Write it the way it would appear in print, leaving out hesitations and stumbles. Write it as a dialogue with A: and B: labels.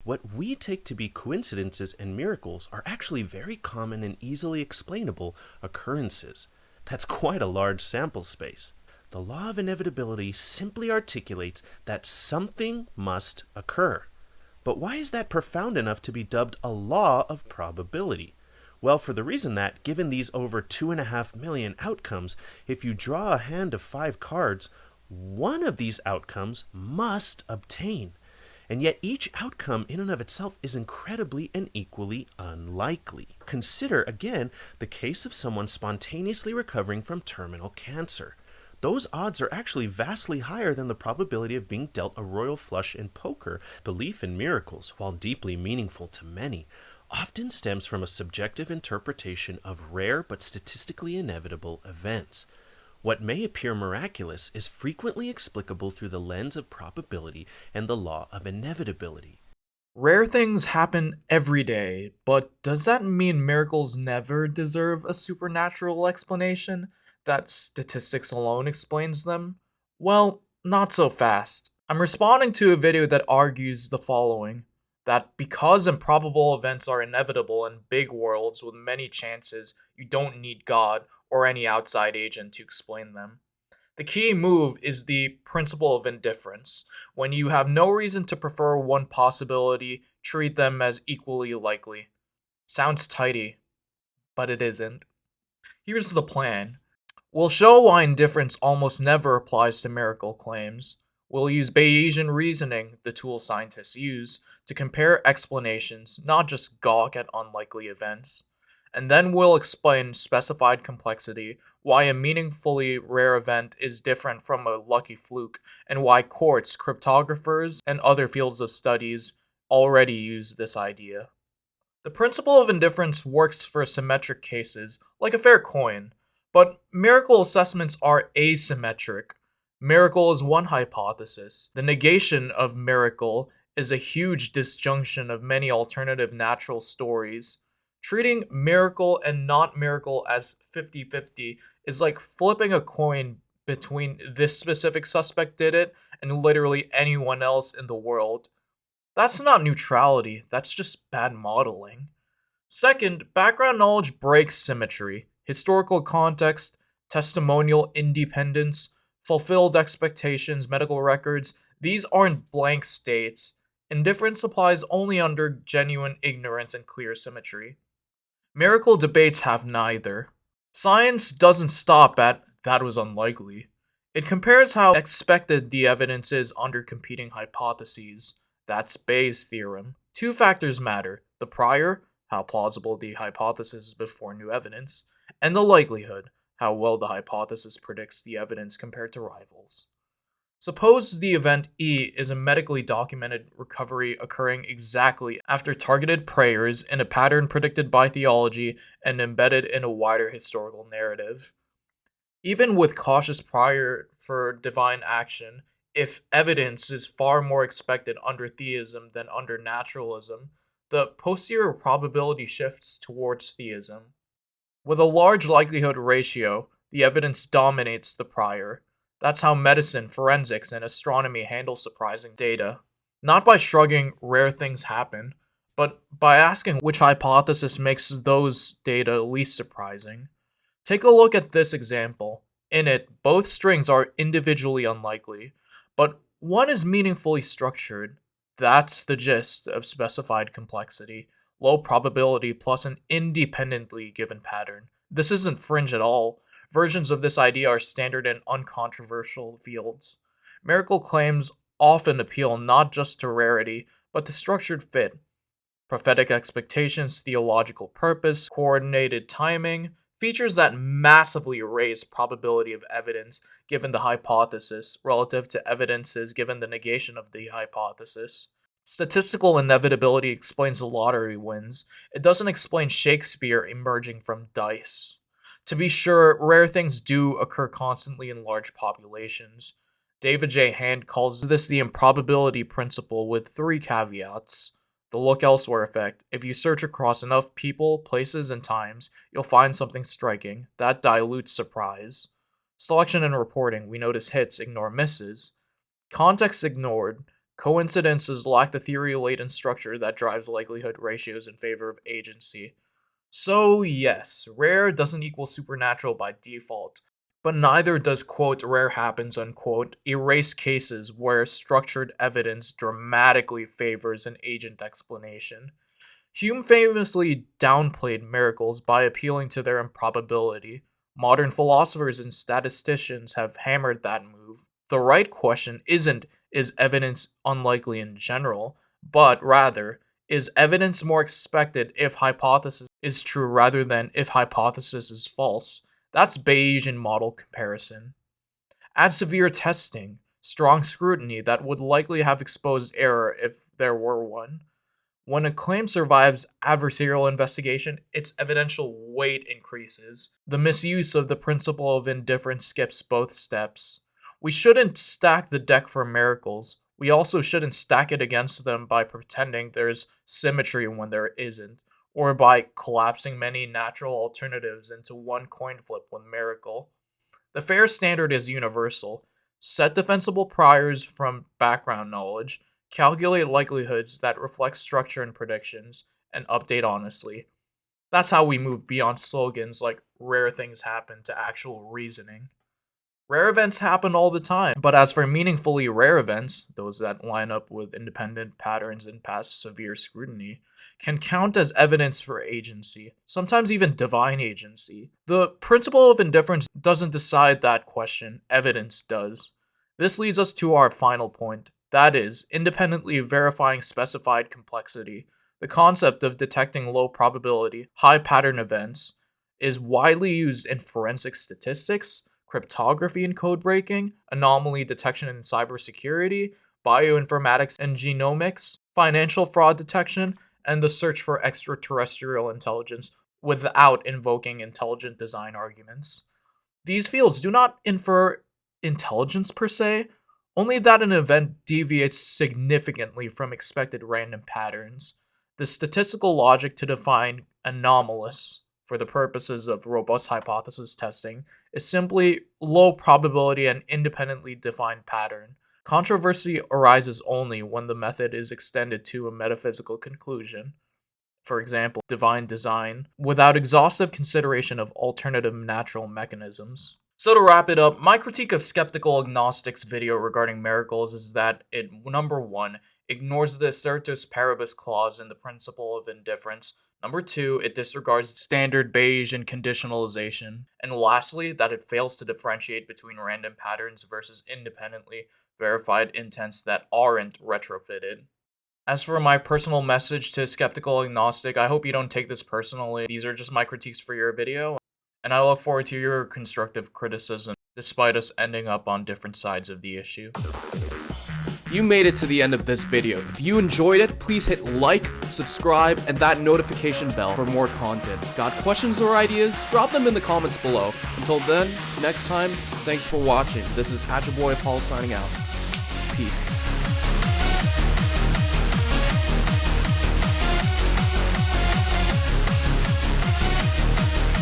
A: What we take to be coincidences and miracles are actually very common and easily explainable occurrences. That's quite a large sample space. The law of inevitability simply articulates that something must occur. But why is that profound enough to be dubbed a law of probability? Well, for the reason that, given these over 2.5 million outcomes, if you draw a hand of 5 cards, one of these outcomes must obtain. And yet each outcome in and of itself is incredibly and equally unlikely. Consider, again, the case of someone spontaneously recovering from terminal cancer. Those odds are actually vastly higher than the probability of being dealt a royal flush in poker. Belief in miracles, while deeply meaningful to many, often stems from a subjective interpretation of rare but statistically inevitable events. What may appear miraculous is frequently explicable through the lens of probability and the law of inevitability.
B: Rare things happen every day, but does that mean miracles never deserve a supernatural explanation? That statistics alone explains them? Well, not so fast. I'm responding to a video that argues the following: that because improbable events are inevitable in big worlds with many chances, you don't need God or any outside agent to explain them. The key move is the principle of indifference. When you have no reason to prefer one possibility, treat them as equally likely. Sounds tidy, but it isn't. Here's the plan. We'll show why indifference almost never applies to miracle claims. We'll use Bayesian reasoning, the tool scientists use, to compare explanations, not just gawk at unlikely events. And then we'll explain specified complexity, why a meaningfully rare event is different from a lucky fluke, and why courts, cryptographers, and other fields of studies already use this idea. The principle of indifference works for symmetric cases, like a fair coin, but miracle assessments are asymmetric. Miracle is one hypothesis. The negation of miracle is a huge disjunction of many alternative natural stories. Treating miracle and not miracle as 50-50 is like flipping a coin between this specific suspect did it and literally anyone else in the world. That's not neutrality, that's just bad modeling. Second, background knowledge breaks symmetry. Historical context, testimonial independence, fulfilled expectations, medical records, these aren't blank states. Indifference applies only under genuine ignorance and clear symmetry. Miracle debates have neither. Science doesn't stop at that was unlikely. It compares how expected the evidence is under competing hypotheses. That's Bayes' theorem. Two factors matter: the prior, how plausible the hypothesis is before new evidence, and the likelihood, how well the hypothesis predicts the evidence compared to rivals. Suppose the event E is a medically documented recovery occurring exactly after targeted prayers in a pattern predicted by theology and embedded in a wider historical narrative. Even with cautious prior for divine action, if evidence is far more expected under theism than under naturalism, the posterior probability shifts towards theism. With a large likelihood ratio, the evidence dominates the prior. That's how medicine, forensics, and astronomy handle surprising data. Not by shrugging rare things happen, but by asking which hypothesis makes those data least surprising. Take a look at this example. In it, both strings are individually unlikely, but one is meaningfully structured. That's the gist of specified complexity: low probability plus an independently given pattern. This isn't fringe at all. Versions of this idea are standard in uncontroversial fields. Miracle claims often appeal not just to rarity, but to structured fit: prophetic expectations, theological purpose, coordinated timing, features that massively raise probability of evidence given the hypothesis relative to evidences given the negation of the hypothesis. Statistical inevitability explains lottery wins. It doesn't explain Shakespeare emerging from dice. To be sure, rare things do occur constantly in large populations. David J. Hand calls this the improbability principle with three caveats. The look elsewhere effect: if you search across enough people, places, and times, you'll find something striking. That dilutes surprise. Selection and reporting: we notice hits, ignore misses. Context ignored: Coincidences lack the theory-laden structure that drives likelihood ratios in favor of agency. So yes, rare doesn't equal supernatural by default, but neither does quote rare happens unquote erase cases where structured evidence dramatically favors an agent explanation. Hume famously downplayed miracles by appealing to their improbability. Modern philosophers and statisticians have hammered that move. The right question isn't, is evidence unlikely in general, but rather, is evidence more expected if hypothesis is true rather than if hypothesis is false? That's Bayesian model comparison. Add severe testing, strong scrutiny that would likely have exposed error if there were one. When a claim survives adversarial investigation, its evidential weight increases. The misuse of the principle of indifference skips both steps. We shouldn't stack the deck for miracles. We also shouldn't stack it against them by pretending there's symmetry when there isn't, or by collapsing many natural alternatives into one coin flip with miracle. The fair standard is universal. Set defensible priors from background knowledge, calculate likelihoods that reflect structure and predictions, and update honestly. That's how we move beyond slogans like rare things happen to actual reasoning. Rare events happen all the time, but as for meaningfully rare events, those that line up with independent patterns and pass severe scrutiny, can count as evidence for agency, sometimes even divine agency. The principle of indifference doesn't decide that question, evidence does. This leads us to our final point, that is, independently verifying specified complexity. The concept of detecting low probability, high pattern events is widely used in forensic statistics, cryptography and code breaking, anomaly detection and cybersecurity, bioinformatics and genomics, financial fraud detection, and the search for extraterrestrial intelligence without invoking intelligent design arguments. These fields do not infer intelligence per se, only that an event deviates significantly from expected random patterns. The statistical logic to define anomalous, for the purposes of robust hypothesis testing, is simply low probability and independently defined pattern. Controversy arises only when the method is extended to a metaphysical conclusion, for example, divine design, without exhaustive consideration of alternative natural mechanisms. So to wrap it up, my critique of skeptical agnostics video regarding miracles is that it, number one, ignores the certus paribus clause in the principle of indifference. Number two, it disregards standard Bayesian conditionalization. And lastly, that it fails to differentiate between random patterns versus independently verified intents that aren't retrofitted. As for my personal message to skeptical agnostic, I hope you don't take this personally. These are just my critiques for your video, and I look forward to your constructive criticism, despite us ending up on different sides of the issue. You made it to the end of this video. If you enjoyed it, please hit like, subscribe, and that notification bell for more content. Got questions or ideas? Drop them in the comments below. Until then, next time, thanks for watching. This is Your Boy Paul signing out. Peace.